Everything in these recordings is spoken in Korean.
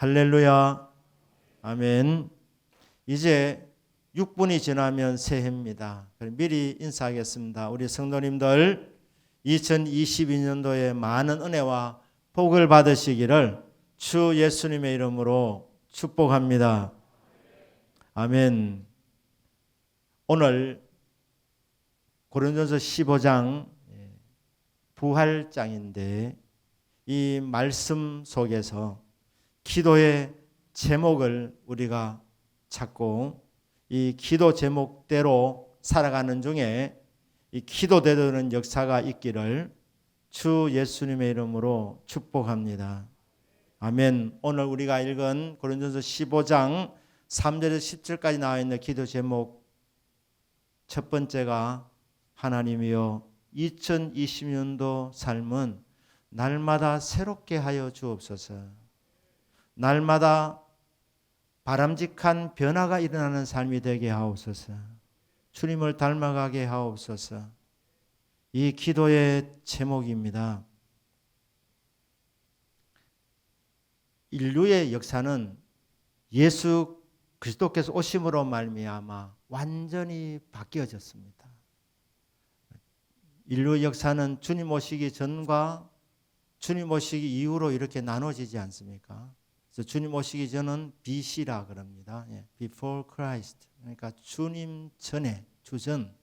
할렐루야. 아멘. 이제 6분이 지나면 새해입니다. 미리 인사하겠습니다. 우리 성도님들 2022년도에 많은 은혜와 복을 받으시기를 주 예수님의 이름으로 축복합니다. 아멘. 오늘 고린도전서 15장 부활장인데 이 말씀 속에서 기도의 제목을 우리가 찾고 이 기도 제목대로 살아가는 중에 이 기도되는 역사가 있기를 주 예수님의 이름으로 축복합니다. 아멘. 오늘 우리가 읽은 고린도전서 15장 3절에서 10절까지 나와 있는 기도 제목 첫 번째가 하나님이여 2020년도 삶은 날마다 새롭게 하여 주옵소서. 날마다 바람직한 변화가 일어나는 삶이 되게 하옵소서. 주님을 닮아가게 하옵소서. 이 기도의 제목입니다. 인류의 역사는 예수 그리스도께서 오심으로 말미암아 완전히 바뀌어졌습니다. 인류의 역사는 주님 오시기 전과 주님 오시기 이후로 이렇게 나눠지지 않습니까? 그래서 주님 오시기 전은 BC라 그럽니다. Before Christ. 그러니까 주님 전에, 주전.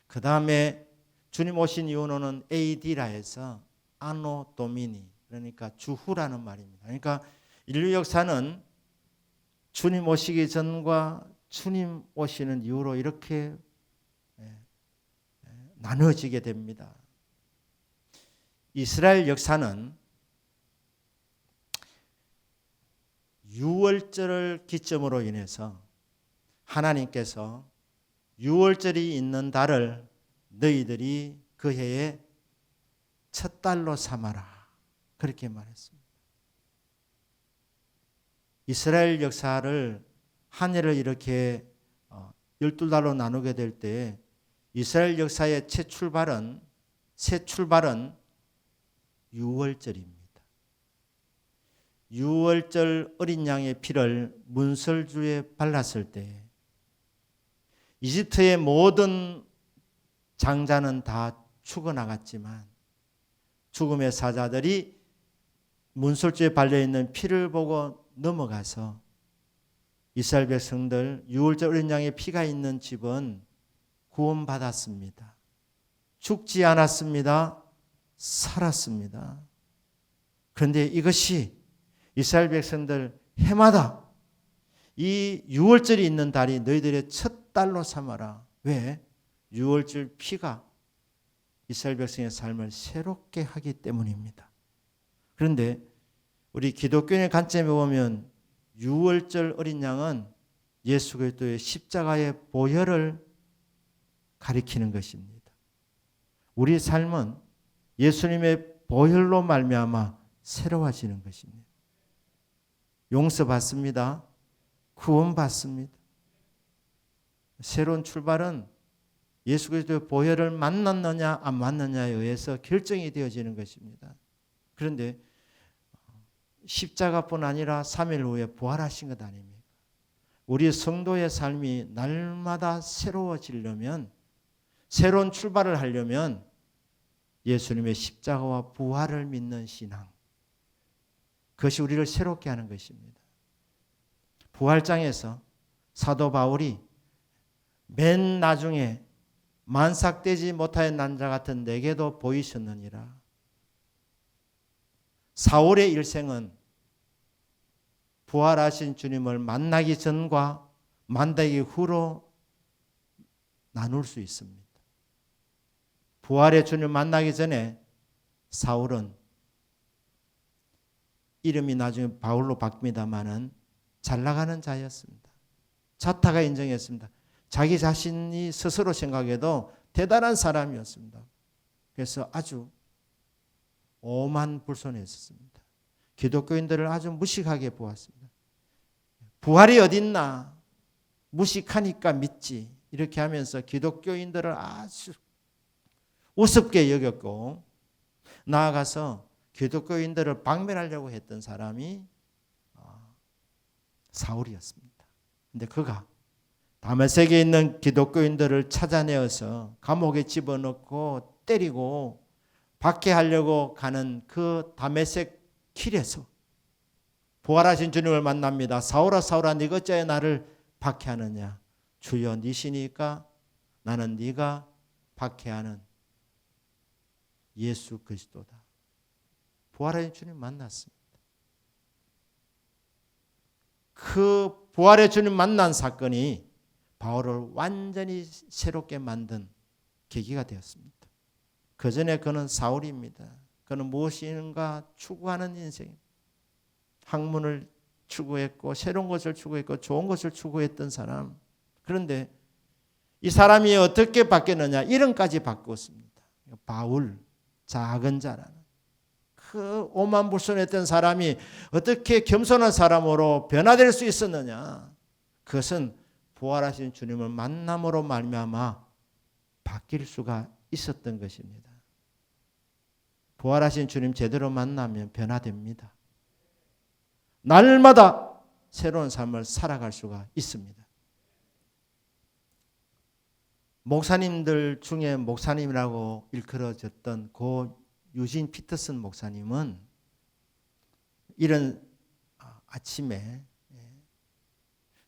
그 다음에 주님 오신 이후로는 AD라 해서 Anno Domini. 그러니까 주후라는 말입니다. 그러니까 인류 역사는 주님 오시기 전과 주님 오시는 이후로 이렇게 나눠지게 됩니다. 이스라엘 역사는 유월절을 기점으로 인해서 하나님께서 유월절이 있는 달을 너희들이 그 해의 첫 달로 삼아라. 그렇게 말했습니다. 이스라엘 역사를 한 해를 이렇게 12달로 나누게 될 때 이스라엘 역사의 새 출발은 유월절입니다. 유월절 어린 양의 피를 문설주에 발랐을 때 이집트의 모든 장자는 다 죽어나갔지만 죽음의 사자들이 문설주에 발려있는 피를 보고 넘어가서 이스라엘 백성들 유월절 어린 양의 피가 있는 집은 구원받았습니다. 죽지 않았습니다. 살았습니다. 그런데 이것이 이스라엘 백성들 해마다 이 유월절이 있는 달이 너희들의 첫 달로 삼아라. 왜? 유월절 피가 이스라엘 백성의 삶을 새롭게 하기 때문입니다. 그런데 우리 기독교인의 관점에 보면 유월절 어린 양은 예수 그리스도의 십자가의 보혈을 가리키는 것입니다. 우리 삶은 예수님의 보혈로 말미암아 새로워지는 것입니다. 용서받습니다. 구원받습니다. 새로운 출발은 예수 그리스도의 보혈을 만났느냐 안 만났느냐에 의해서 결정이 되어지는 것입니다. 그런데 십자가뿐 아니라 3일 후에 부활하신 것 아닙니까? 우리 성도의 삶이 날마다 새로워지려면 새로운 출발을 하려면 예수님의 십자가와 부활을 믿는 신앙, 그것이 우리를 새롭게 하는 것입니다. 부활장에서 사도 바울이 맨 나중에 만삭되지 못하는 난자 같은 내게도 보이셨느니라. 사울의 일생은 부활하신 주님을 만나기 전과 만나기 후로 나눌 수 있습니다. 부활의 주님을 만나기 전에 사울은 이름이 나중에 바울로 바뀝니다마는 잘 나가는 자였습니다. 자타가 인정했습니다. 자기 자신이 스스로 생각해도 대단한 사람이었습니다. 그래서 아주 오만불손했습니다. 기독교인들을 아주 무식하게 보았습니다. 부활이 어딨나? 무식하니까 믿지. 이렇게 하면서 기독교인들을 아주 우습게 여겼고 나아가서 기독교인들을 박멸하려고 했던 사람이 사울이었습니다. 근데 그가 다메섹에 있는 기독교인들을 찾아내어서 감옥에 집어넣고 때리고 박해하려고 가는 그 다메섹 길에서 부활하신 주님을 만납니다. 사울아 사울아 네가 어찌하여 나를 박해하느냐. 주여 니시니까 나는 네가 박해하는 예수 그리스도다. 부활하신 주님 만났습니다. 그 부활의 주님 만난 사건이 바울을 완전히 새롭게 만든 계기가 되었습니다. 그 전에 그는 사울입니다. 그는 무엇인가 추구하는 인생, 학문을 추구했고 새로운 것을 추구했고 좋은 것을 추구했던 사람. 그런데 이 사람이 어떻게 바뀌었느냐. 이름까지 바꾸었습니다. 바울, 작은 자라는. 그 오만불손했던 사람이 어떻게 겸손한 사람으로 변화될 수 있었느냐. 그것은 부활하신 주님을 만남으로 말미암아 바뀔 수가 있었던 것입니다. 부활하신 주님 제대로 만나면 변화됩니다. 날마다 새로운 삶을 살아갈 수가 있습니다. 목사님들 중에 목사님이라고 일컬어졌던 고 유진 피터슨 목사님은 이런 아침에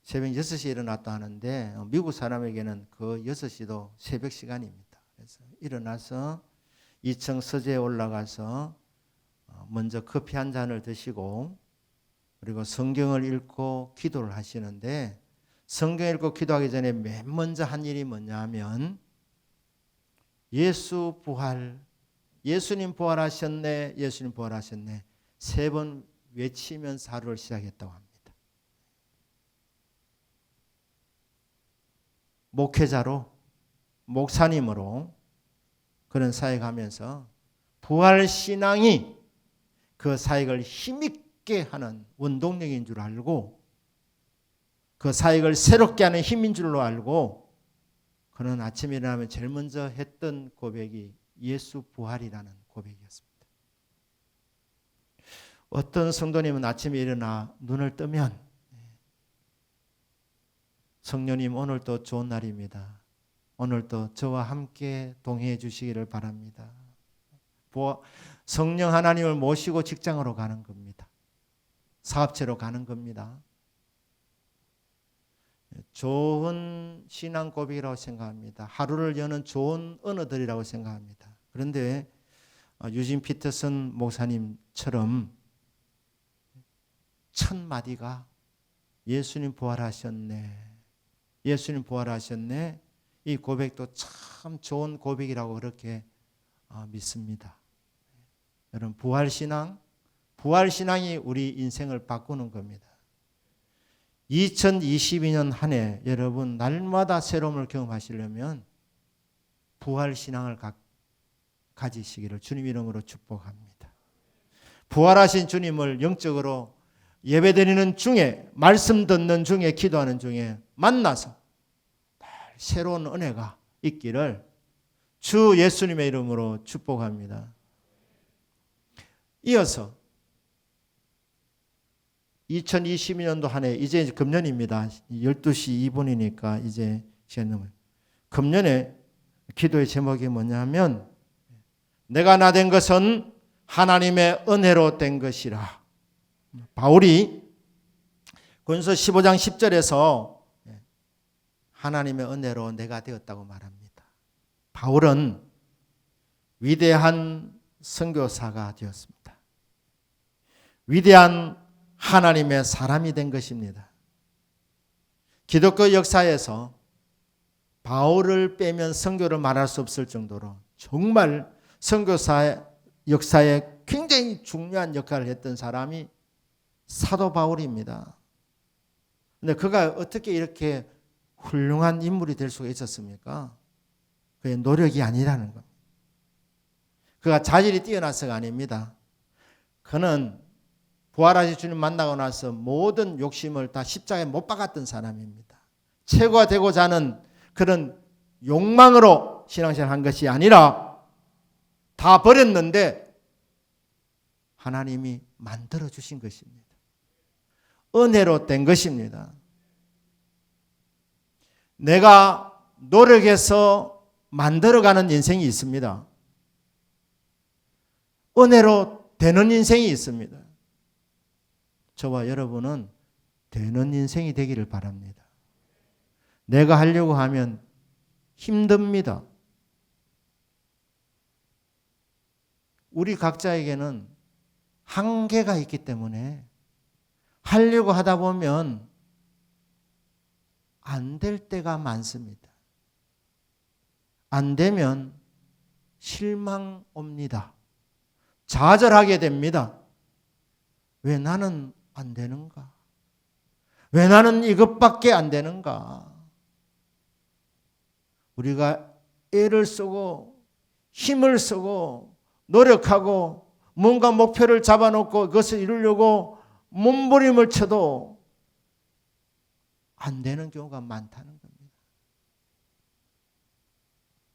새벽 6시에 일어났다 하는데 미국 사람에게는 그 6시도 새벽 시간입니다. 그래서 일어나서 2층 서재에 올라가서 먼저 커피 한 잔을 드시고 그리고 성경을 읽고 기도를 하시는데 성경 읽고 기도하기 전에 맨 먼저 한 일이 뭐냐 하면 예수 부활, 예수님 부활하셨네, 예수님 부활하셨네 3번 외치면서 하루를 시작했다고 합니다. 목회자로 목사님으로 그런 사역하면서 부활신앙이 그 사역을 힘있게 하는 원동력인 줄 알고 그 사역을 새롭게 하는 힘인 줄로 알고 그는 아침에 일어나면 제일 먼저 했던 고백이 예수 부활이라는 고백이었습니다. 어떤 성도님은 아침에 일어나 눈을 뜨면 성령님 오늘도 좋은 날입니다. 오늘도 저와 함께 동행해 주시기를 바랍니다. 성령 하나님을 모시고 직장으로 가는 겁니다. 사업체로 가는 겁니다. 좋은 신앙 고백이라고 생각합니다. 하루를 여는 좋은 언어들이라고 생각합니다. 그런데 유진 피터슨 목사님처럼 1000마디가 예수님 부활하셨네. 예수님 부활하셨네. 이 고백도 참 좋은 고백이라고 그렇게 믿습니다. 여러분 부활신앙이 우리 인생을 바꾸는 겁니다. 2022년 한 해 여러분 날마다 새로움을 경험하시려면 부활신앙을 가지시기를 주님 이름으로 축복합니다. 부활하신 주님을 영적으로 예배드리는 중에 말씀 듣는 중에 기도하는 중에 만나서 새로운 은혜가 있기를 주 예수님의 이름으로 축복합니다. 이어서 2022년도 한 해 이제 금년입니다. 12시 2분이니까 이제 시간 넘어요. 금년에 기도의 제목이 뭐냐면 내가 나 된 것은 하나님의 은혜로 된 것이라. 바울이 고린도서 15장 10절에서 하나님의 은혜로 내가 되었다고 말합니다. 바울은 위대한 선교사가 되었습니다. 위대한 하나님의 사람이 된 것입니다. 기독교 역사에서 바울을 빼면 선교를 말할 수 없을 정도로 정말 선교사 역사에 굉장히 중요한 역할을 했던 사람이 사도 바울입니다. 그런데 그가 어떻게 이렇게 훌륭한 인물이 될 수가 있었습니까? 그의 노력이 아니라는 겁니다. 그가 자질이 뛰어나서가 아닙니다. 그는 부활하신 주님 만나고 나서 모든 욕심을 다 십자가에 못 박았던 사람입니다. 최고가 되고자 하는 그런 욕망으로 신앙생활을 한 것이 아니라 다 버렸는데 하나님이 만들어 주신 것입니다. 은혜로 된 것입니다. 내가 노력해서 만들어가는 인생이 있습니다. 은혜로 되는 인생이 있습니다. 저와 여러분은 되는 인생이 되기를 바랍니다. 내가 하려고 하면 힘듭니다. 우리 각자에게는 한계가 있기 때문에 하려고 하다 보면 안 될 때가 많습니다. 안 되면 실망 옵니다. 좌절하게 됩니다. 왜 나는 안 되는가? 왜 나는 이것밖에 안 되는가? 우리가 애를 쓰고 힘을 쓰고 노력하고 뭔가 목표를 잡아놓고 그것을 이루려고 몸부림을 쳐도 안 되는 경우가 많다는 겁니다.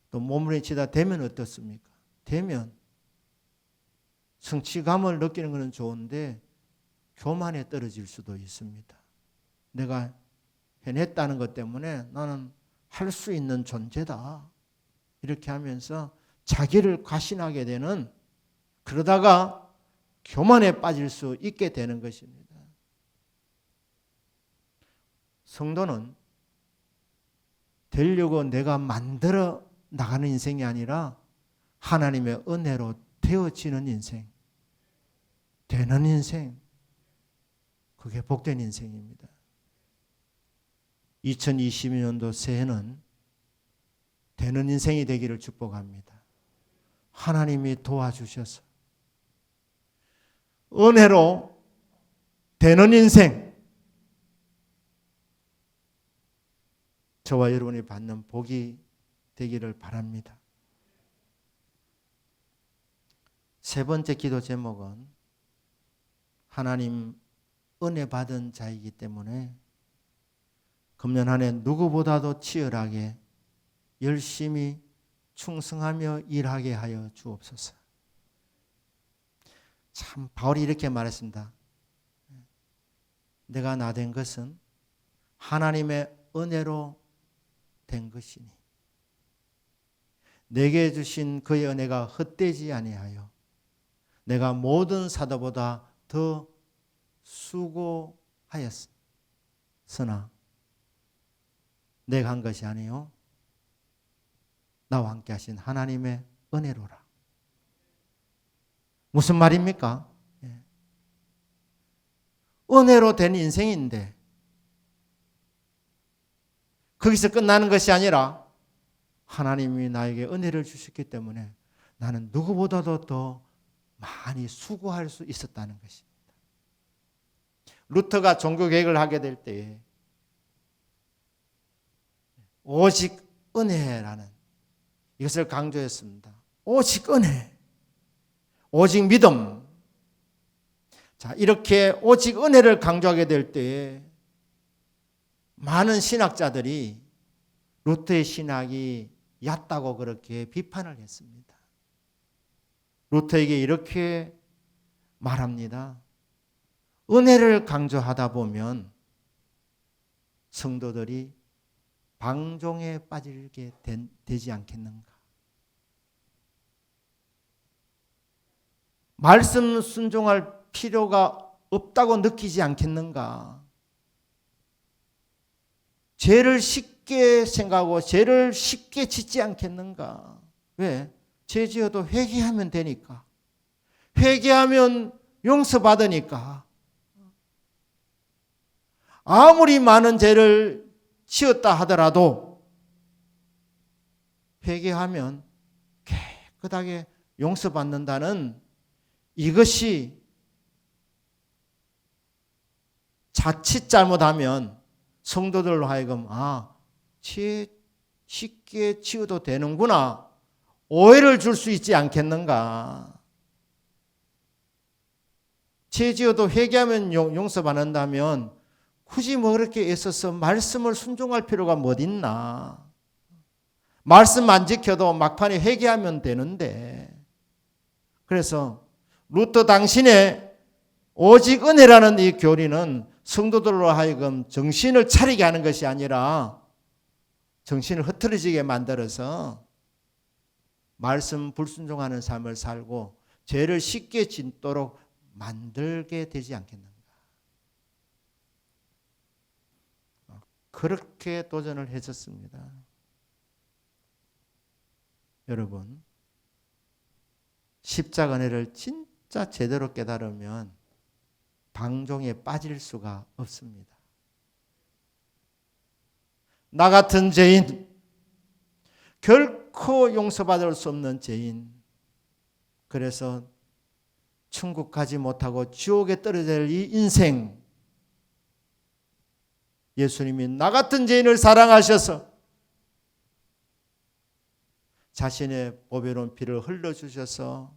또 몸부림치다 되면 어떻습니까? 되면 성취감을 느끼는 것은 좋은데 교만에 떨어질 수도 있습니다. 내가 해냈다는 것 때문에 나는 할 수 있는 존재다. 이렇게 하면서 자기를 과신하게 되는, 그러다가 교만에 빠질 수 있게 되는 것입니다. 성도는 되려고 내가 만들어 나가는 인생이 아니라 하나님의 은혜로 되어지는 인생, 되는 인생, 그게 복된 인생입니다. 2022년도 새해는 되는 인생이 되기를 축복합니다. 하나님이 도와주셔서 은혜로 되는 인생, 저와 여러분이 받는 복이 되기를 바랍니다. 세 번째 기도 제목은 하나님 은혜 받은 자이기 때문에 금년 한 해 누구보다도 치열하게 열심히 충성하며 일하게 하여 주옵소서. 참 바울이 이렇게 말했습니다. 내가 나 된 것은 하나님의 은혜로 된 것이니 내게 주신 그의 은혜가 헛되지 아니하여 내가 모든 사도보다 더 수고하였으나 내가 한 것이 아니요 나와 함께 하신 하나님의 은혜로라. 무슨 말입니까? 은혜로 된 인생인데 거기서 끝나는 것이 아니라 하나님이 나에게 은혜를 주셨기 때문에 나는 누구보다도 더 많이 수고할 수 있었다는 것입니다. 루터가 종교개혁을 하게 될 때에 오직 은혜라는 이것을 강조했습니다. 오직 은혜, 오직 믿음. 자, 이렇게 오직 은혜를 강조하게 될 때에 많은 신학자들이 루터의 신학이 얕다고 그렇게 비판을 했습니다. 루터에게 이렇게 말합니다. 은혜를 강조하다 보면 성도들이 방종에 빠지게 되지 않겠는가? 말씀 순종할 필요가 없다고 느끼지 않겠는가? 죄를 쉽게 생각하고 죄를 쉽게 짓지 않겠는가? 왜? 죄 지어도 회개하면 되니까. 회개하면 용서받으니까. 아무리 많은 죄를 지었다 하더라도 회개하면 깨끗하게 용서받는다는 이것이 자칫 잘못하면 성도들로 하여금 죄 쉽게 지어도 되는구나 오해를 줄 수 있지 않겠는가. 죄 지어도 회개하면 용서받는다면 굳이 뭐 그렇게 애써서 말씀을 순종할 필요가 뭐 있나. 말씀 안 지켜도 막판에 회개하면 되는데. 그래서 루터 당신의 오직 은혜라는 이 교리는 성도들로 하여금 정신을 차리게 하는 것이 아니라 정신을 흐트러지게 만들어서 말씀 불순종하는 삶을 살고 죄를 쉽게 짓도록 만들게 되지 않겠는가. 그렇게 도전을 해줬습니다. 여러분, 십자가 은혜를 진짜 제대로 깨달으면 방종에 빠질 수가 없습니다. 나 같은 죄인, 결코 용서받을 수 없는 죄인, 그래서 천국 가지 못하고 지옥에 떨어져야 할 이 인생, 예수님이 나 같은 죄인을 사랑하셔서 자신의 보배로운 피를 흘려주셔서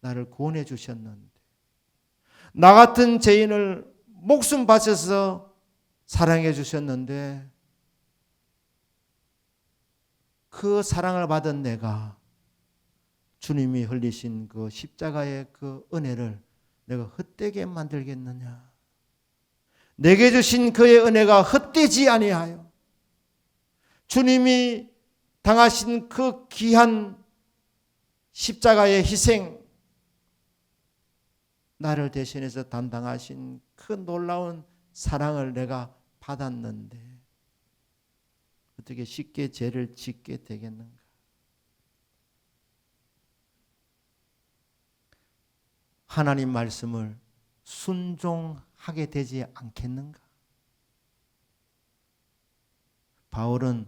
나를 구원해 주셨는데, 나 같은 죄인을 목숨 바쳐서 사랑해 주셨는데, 그 사랑을 받은 내가 주님이 흘리신 그 십자가의 그 은혜를 내가 헛되게 만들겠느냐. 내게 주신 그의 은혜가 헛되지 아니하여 주님이 당하신 그 귀한 십자가의 희생, 나를 대신해서 담당하신 그 놀라운 사랑을 내가 받았는데 어떻게 쉽게 죄를 짓게 되겠는가. 하나님 말씀을 순종하게 되지 않겠는가. 바울은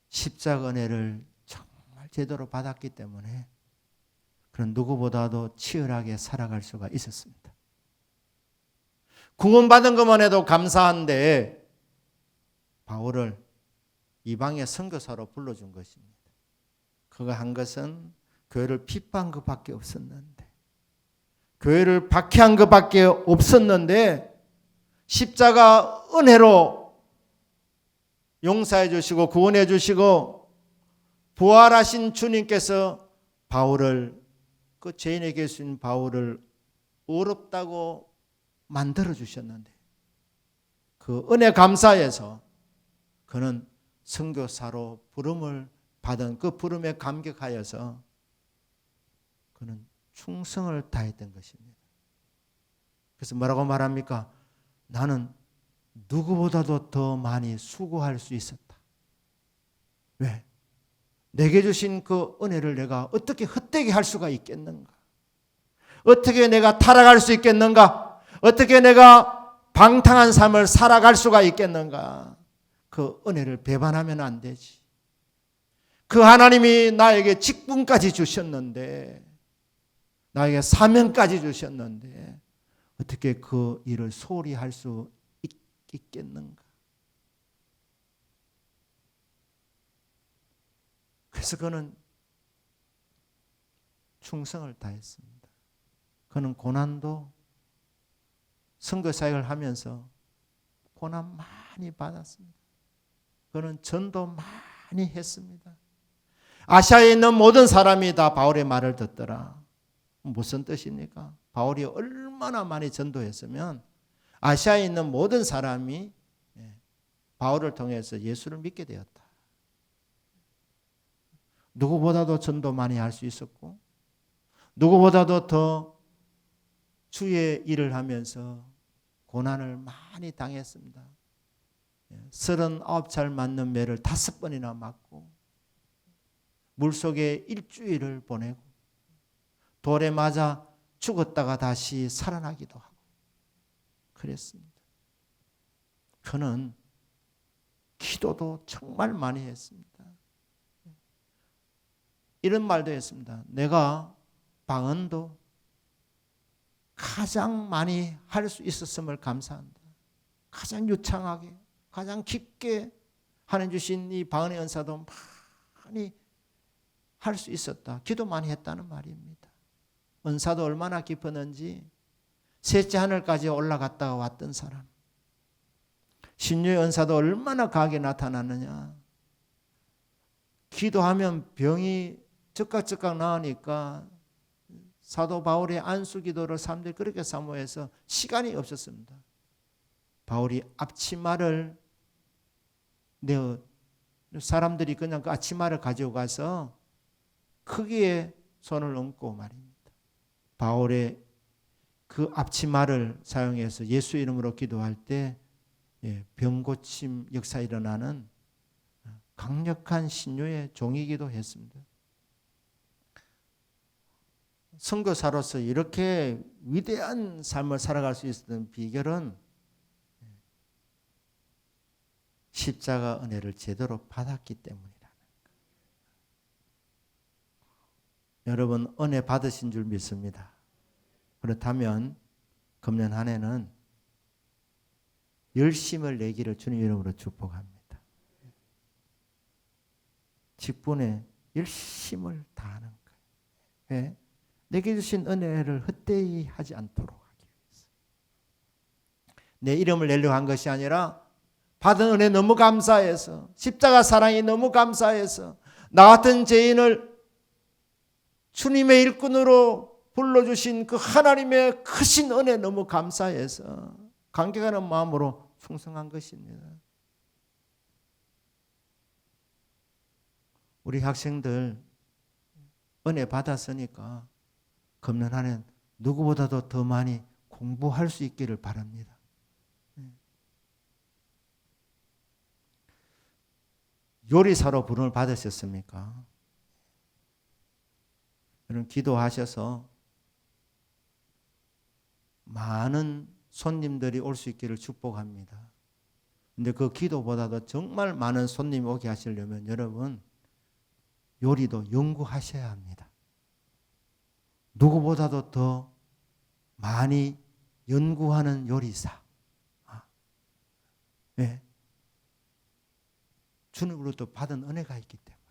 십자가 은혜를 정말 제대로 받았기 때문에 그런 누구보다도 치열하게 살아갈 수가 있었습니다. 구원받은 것만 해도 감사한데 바울을 이방의 선교사로 불러준 것입니다. 그가 한 것은 교회를 비판한 것밖에 없었는데, 교회를 박해한 것밖에 없었는데, 십자가 은혜로 용서해 주시고 구원해 주시고 부활하신 주님께서 바울을, 그 죄인에게 계신 바울을 어렵다고 만들어 주셨는데 그 은혜 감사해서 그는 선교사로 부름을 받은 그 부름에 감격하여서 그는 충성을 다했던 것입니다. 그래서 뭐라고 말합니까? 나는 누구보다도 더 많이 수고할 수 있었다. 왜? 내게 주신 그 은혜를 내가 어떻게 헛되게 할 수가 있겠는가? 어떻게 내가 타락할 수 있겠는가? 어떻게 내가 방탕한 삶을 살아갈 수가 있겠는가? 그 은혜를 배반하면 안 되지. 그 하나님이 나에게 직분까지 주셨는데, 나에게 사명까지 주셨는데 어떻게 그 일을 소홀히 할 수 있겠는가? 그래서 그는 충성을 다했습니다. 그는 고난도, 선교사역을 하면서 고난 많이 받았습니다. 그는 전도 많이 했습니다. 아시아에 있는 모든 사람이 다 바울의 말을 듣더라. 무슨 뜻입니까? 바울이 얼마나 많이 전도했으면 아시아에 있는 모든 사람이 바울을 통해서 예수를 믿게 되었다. 누구보다도 전도 많이 할 수 있었고, 누구보다도 더 주의 일을 하면서 고난을 많이 당했습니다. 39살 맞는 매를 5번이나 맞고, 물속에 일주일을 보내고, 돌에 맞아 죽었다가 다시 살아나기도 하고 그랬습니다. 그는 기도도 정말 많이 했습니다. 이런 말도 했습니다. 내가 방언도 가장 많이 할 수 있었음을 감사한다. 가장 유창하게, 가장 깊게 하나님 주신 이 방언의 은사도 많이 할 수 있었다. 기도 많이 했다는 말입니다. 은사도 얼마나 깊었는지 셋째 하늘까지 올라갔다가 왔던 사람, 신유의 은사도 얼마나 강하게 나타나느냐. 기도하면 병이 즉각 나으니까 사도 바울의 안수기도를 사람들이 그렇게 사모해서 시간이 없었습니다. 바울이 앞치마를 내어 사람들이 그냥 그 앞치마를 가지고 가서 크기에 손을 얹고 말입니다. 바울의 그 앞치마를 사용해서 예수 이름으로 기도할 때 병고침 역사 일어나는 강력한 신유의 종이기도 했습니다. 선교사로서 이렇게 위대한 삶을 살아갈 수 있었던 비결은 십자가 은혜를 제대로 받았기 때문이라는 거예요. 여러분 은혜 받으신 줄 믿습니다. 그렇다면 금년 한 해는 열심을 내기를 주님 이름으로 축복합니다. 직분에 열심을 다하는 거예요. 왜? 내게 주신 은혜를 헛되이 하지 않도록 하기 위해서. 내 이름을 내려고 한 것이 아니라 받은 은혜 너무 감사해서, 십자가 사랑이 너무 감사해서, 나 같은 죄인을 주님의 일꾼으로 불러주신 그 하나님의 크신 은혜 너무 감사해서 감격하는 마음으로 충성한 것입니다. 우리 학생들 은혜 받았으니까 금년 한 해 누구보다도 더 많이 공부할 수 있기를 바랍니다. 요리사로 부름을 받으셨습니까? 여러분 기도하셔서 많은 손님들이 올 수 있기를 축복합니다. 근데 그 기도보다도 정말 많은 손님이 오게 하시려면 여러분 요리도 연구하셔야 합니다. 누구보다도 더 많이 연구하는 요리사. 왜? 주님으로부터 받은 은혜가 있기 때문에.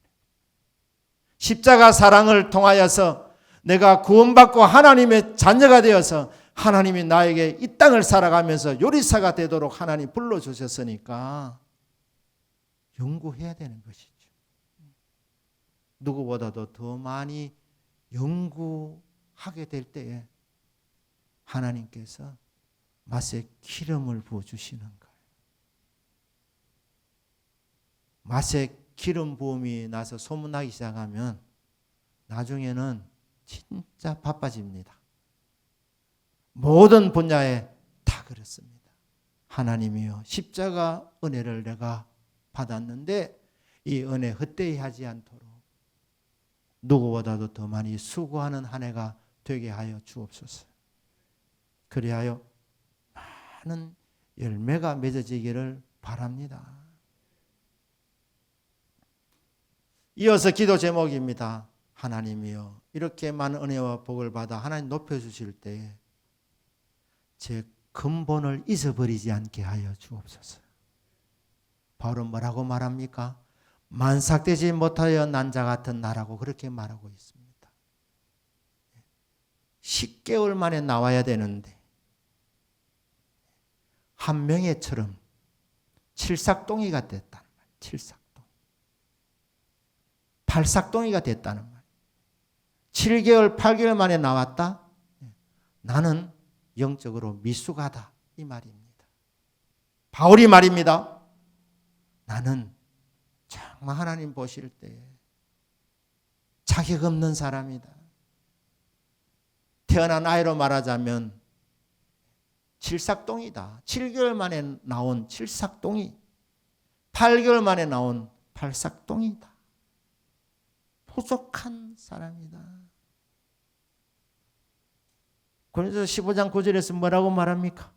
십자가 사랑을 통하여서 내가 구원받고 하나님의 자녀가 되어서 하나님이 나에게 이 땅을 살아가면서 요리사가 되도록 하나님 불러주셨으니까 연구해야 되는 것이죠. 누구보다도 더 많이 연구하게 될 때에 하나님께서 맛에 기름을 부어주시는 거예요. 맛에 기름 부음이 나서 소문나기 시작하면 나중에는 진짜 바빠집니다. 모든 분야에 다 그렇습니다. 하나님이여 십자가 은혜를 내가 받았는데 이 은혜 헛되이 하지 않도록 누구보다도 더 많이 수고하는 한 해가 되게 하여 주옵소서. 그리하여 많은 열매가 맺어지기를 바랍니다. 이어서 기도 제목입니다. 하나님이여 이렇게 많은 은혜와 복을 받아 하나님 높여주실 때에 제 근본을 잊어버리지 않게 하여 주옵소서. 바울은 뭐라고 말합니까? 만삭되지 못하여 난 자 같은 나라고 그렇게 말하고 있습니다. 10개월 만에 나와야 되는데 한 명예처럼 칠삭동이가 됐다는 말이에요. 칠삭동. 팔삭동이가 됐다는 말이에요. 7개월, 8개월 만에 나왔다? 나는 영적으로 미숙하다. 이 말입니다. 바울이 말입니다. 나는 정말 하나님 보실 때 자격 없는 사람이다. 태어난 아이로 말하자면 칠삭동이다. 7개월 만에 나온 칠삭동이 8개월 만에 나온 팔삭동이다. 부족한 사람이다. 그래서 15장 9절에서 뭐라고 말합니까?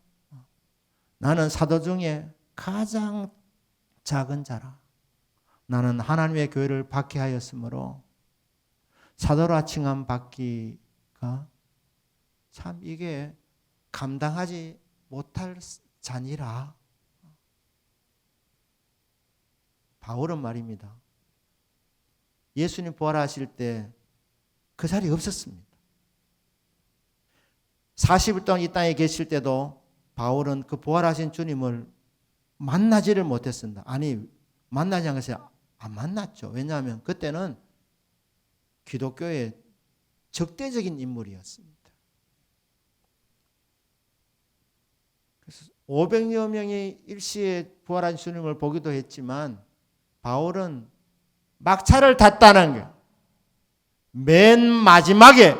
나는 사도 중에 가장 작은 자라. 나는 하나님의 교회를 박해하였으므로 사도라 칭함 받기가 참 이게 감당하지 못할 자니라. 바울은 말입니다. 예수님 부활하실 때 그 자리에 없었습니다. 40일 동안 이 땅에 계실 때도 바울은 그 부활하신 주님을 만나지를 못했습니다. 아니 만나지 않은 것이 안 만났죠. 왜냐하면 그때는 기독교의 적대적인 인물이었습니다. 그래서 500여 명이 일시에 부활한 주님을 보기도 했지만 바울은 막차를 탔다는 게 맨 마지막에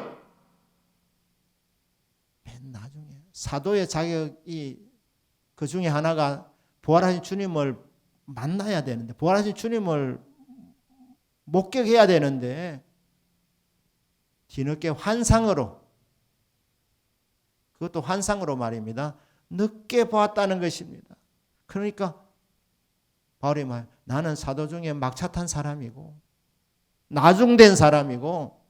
맨 나중에 사도의 자격이 그 중에 하나가 부활하신 주님을 만나야 되는데 부활하신 주님을 목격해야 되는데 뒤늦게 환상으로 그것도 환상으로 말입니다. 늦게 보았다는 것입니다. 그러니까 바울이 말 나는 사도 중에 막차 탄 사람이고 나중된 사람이고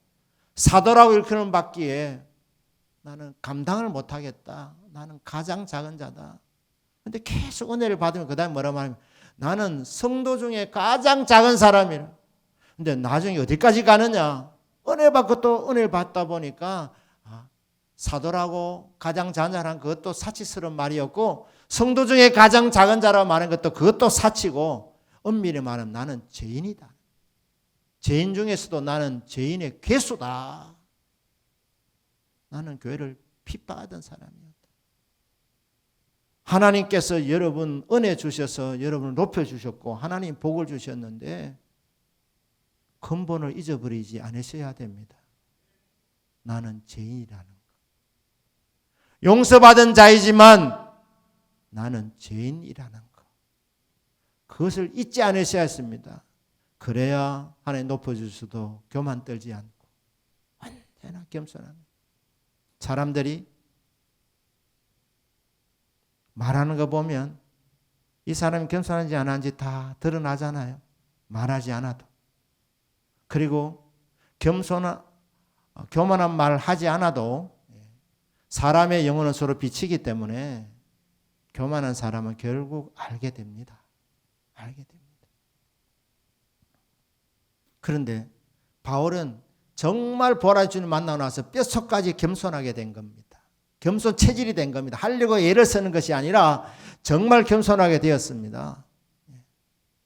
사도라고 일컬음 받기에 나는 감당을 못하겠다. 나는 가장 작은 자다. 그런데 계속 은혜를 받으면 그 다음에 뭐라 말하면 나는 성도 중에 가장 작은 사람이라. 근데 나중에 어디까지 가느냐? 은혜 받고 또 은혜를 받다 보니까 사도라고 가장 잔잔한 그것도 사치스러운 말이었고 성도 중에 가장 작은 자라고 말하는 것도 그것도 사치고 엄밀히 말하면 나는 죄인이다. 죄인 중에서도 나는 죄인의 괴수다. 나는 교회를 핍박하던 사람이었다. 하나님께서 여러분 은혜 주셔서 여러분을 높여주셨고 하나님 복을 주셨는데 근본을 잊어버리지 않으셔야 됩니다. 나는 죄인이라는 것. 용서받은 자이지만 나는 죄인이라는 것. 그것을 잊지 않으셔야 했습니다. 그래야 하나님 높여주셔도 교만 떨지 않고 언제나 겸손합니다. 사람들이 말하는 거 보면 이 사람이 겸손한지 안 한지 다 드러나잖아요. 말하지 않아도. 그리고 교만한 말 하지 않아도 사람의 영혼은 서로 비치기 때문에 교만한 사람은 결국 알게 됩니다. 알게 됩니다. 그런데 바울은 정말 부활하신 주님 만나고 나서 뼛속까지 겸손하게 된 겁니다. 겸손 체질이 된 겁니다. 하려고 애를 쓰는 것이 아니라 정말 겸손하게 되었습니다.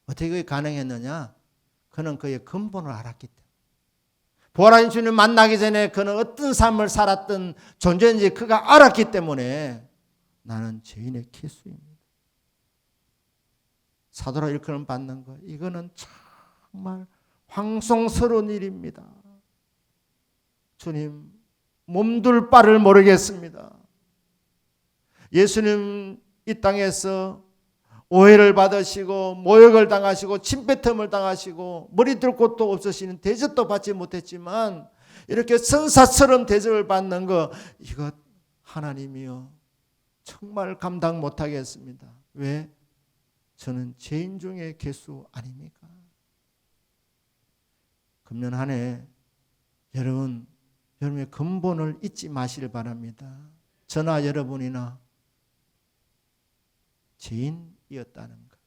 어떻게 그게 가능했느냐? 그는 그의 근본을 알았기 때문에. 부활하신 주님 만나기 전에 그는 어떤 삶을 살았던 존재인지 그가 알았기 때문에 나는 죄인의 기수입니다. 사도라 일컬음 받는 것 이거는 정말 황송스러운 일입니다. 주님 몸둘 바를 모르겠습니다. 예수님 이 땅에서 오해를 받으시고 모욕을 당하시고 침뱉음을 당하시고 머리 들 곳도 없으시는 대접도 받지 못했지만 이렇게 선사처럼 대접을 받는 거 이것 하나님이요 정말 감당 못하겠습니다. 왜? 저는 죄인 중에 괴수 아닙니까? 금년 한 해 여러분의 근본을 잊지 마시길 바랍니다. 저나 여러분이나 죄인이었다는 것.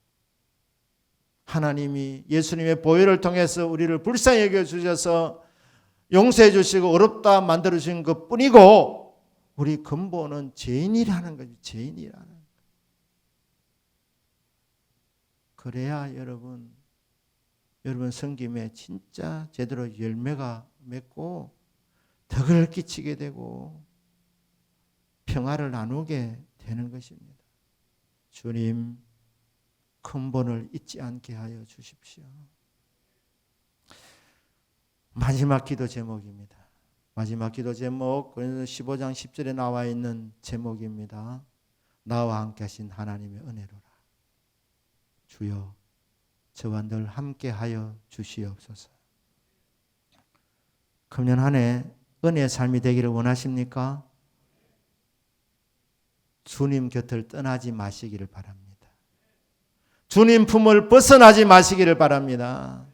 하나님이 예수님의 보혈을 통해서 우리를 불쌍히 여겨주셔서 용서해 주시고 어렵다 만들어 주신 것뿐이고 우리 근본은 죄인이라는 거죠. 죄인이라는 것. 그래야 여러분 섬김에 진짜 제대로 열매가 맺고 덕을 끼치게 되고 평화를 나누게 되는 것입니다. 주님 근본을 잊지 않게 하여 주십시오. 마지막 기도 제목입니다. 마지막 기도 제목 고린도서 15장 10절에 나와 있는 제목입니다. 나와 함께 하신 하나님의 은혜로라. 주여 저와 늘 함께 하여 주시옵소서. 금년 한 해 은혜의 삶이 되기를 원하십니까? 주님 곁을 떠나지 마시기를 바랍니다. 주님 품을 벗어나지 마시기를 바랍니다.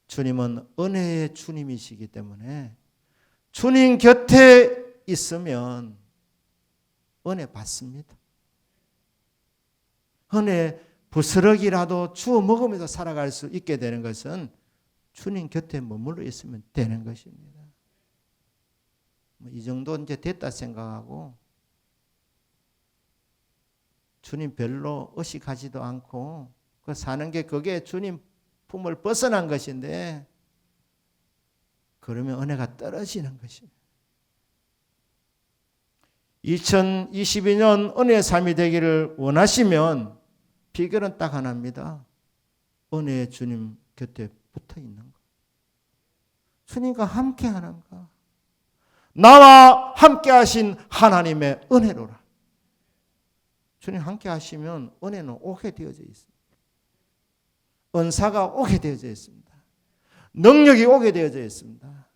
주님은 은혜의 주님이시기 때문에 주님 곁에 있으면 은혜 받습니다. 은혜 부스러기라도 주워 먹으면서 살아갈 수 있게 되는 것은 주님 곁에 머물러 있으면 되는 것입니다. 이 정도 이제 됐다 생각하고 주님 별로 의식하지도 않고 그 사는 게 그게 주님 품을 벗어난 것인데 그러면 은혜가 떨어지는 것입니다. 2022년 은혜의 삶이 되기를 원하시면 비결은 딱 하나입니다. 은혜의 주님 곁에 붙어 있는 것. 주님과 함께 하는 것. 나와 함께 하신 하나님의 은혜로라. 주님 함께 하시면 은혜는 오게 되어져 있습니다. 은사가 오게 되어져 있습니다. 능력이 오게 되어져 있습니다.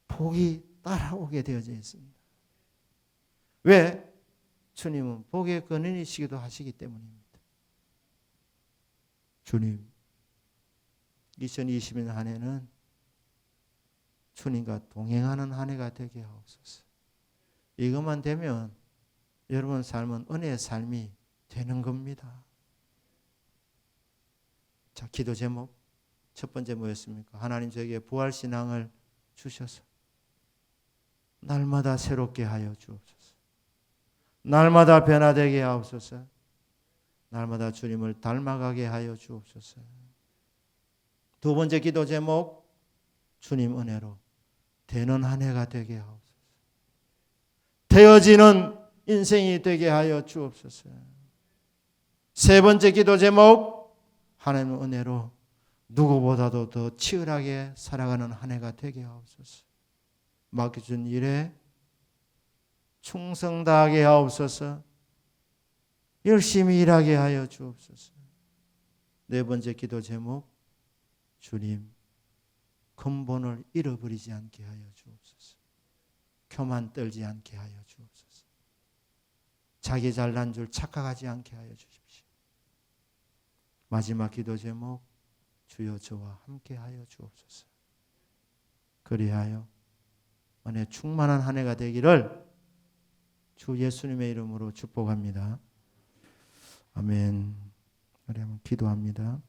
복이 따라오게 되어져 있습니다. 왜? 주님은 복의 근원이시기도 하시기 때문입니다. 주님, 2020년 한 해는 주님과 동행하는 한 해가 되게 하옵소서. 이것만 되면 여러분 삶은 은혜의 삶이 되는 겁니다. 자, 기도 제목 첫 번째 뭐였습니까? 하나님 저에게 부활신앙을 주셔서 날마다 새롭게 하여 주옵소서. 날마다 변화되게 하옵소서. 날마다 주님을 닮아가게 하여 주옵소서. 두 번째 기도 제목, 주님 은혜로 되는 한 해가 되게 하옵소서. 되어지는 인생이 되게 하여 주옵소서. 세 번째 기도 제목, 하나님의 은혜로 누구보다도 더 치열하게 살아가는 한 해가 되게 하옵소서. 맡겨준 일에 충성 다하게 하옵소서. 열심히 일하게 하여 주옵소서. 네 번째 기도 제목, 주님 근본을 잃어버리지 않게 하여 주옵소서. 교만 떨지 않게 하여 주옵소서. 자기 잘난 줄 착각하지 않게 하여 주십시오. 마지막 기도 제목, 주여 저와 함께 하여 주옵소서. 그리하여 은혜 충만한 한 해가 되기를 주 예수님의 이름으로 축복합니다. 아멘. 우리 한번 기도합니다.